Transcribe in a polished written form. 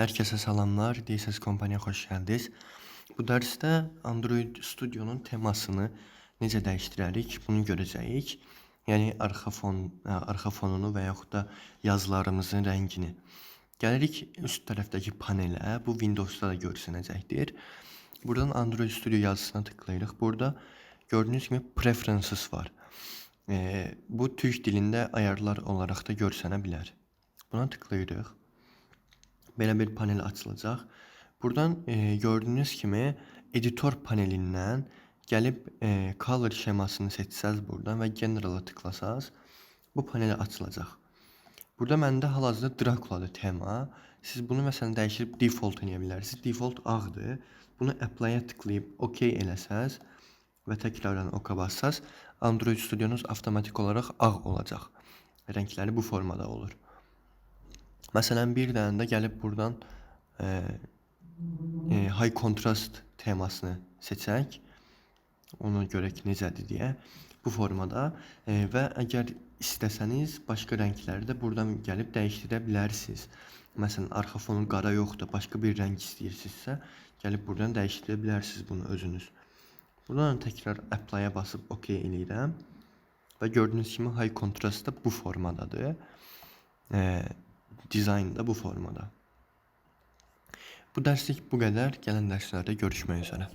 Herkese salamlar. DSS Kompaniya xoş gəldiniz. Bu dərsdə Android Studio'nun temasını necə dəyişdirərik, bunu görəcəyik. Yəni arxa fonunu və yaxud da yazılarımızın rəngini. Gəlirik üst tərəfdəki panelə. Bu Windows'da da görsənəcəkdir. Buradan Android Studio yazısına tıklayırıq. Burada gördüyünüz kimi Preferences var. Bu Türk dilində ayarlar olaraq da görsənə bilər. Buna tıklayırıq. Belə bir panel açılacaq. Buradan gördüyünüz kimi editor panelindən gəlib color şemasını seçsəz buradan və general'a tıklasaz bu panel açılacaq. Burada məndə hal-hazırda Dracula'dır tema. Siz bunu məsələn dəyişib default eləyə bilərsiniz. Default ağdır. Bunu apply'a tıklayıb OK eləsəz və təkrardan OK bassaz Android Studio'nuz avtomatik olaraq ağ olacaq. Rəngləri bu formada olur. Məsələn, bir dənə də gəlib buradan High Contrast temasını seçək. Onu görək necədir deyə. Bu formada və əgər istəsəniz başqa rəngləri də buradan gəlib dəyişdirə bilərsiniz. Məsələn, arxa fonu qara yoxdur, başqa bir rəng istəyirsinizsə, gəlib buradan dəyişdirə bilərsiniz bunu özünüz. Buradan təkrar Apply-a basıb OK eləyirəm. Və gördüyünüz kimi High Contrast da bu formadadır. Dizayn da bu formada. Bu dərslik bu qədər. Gələn dərslərdə görüşmək üzrə.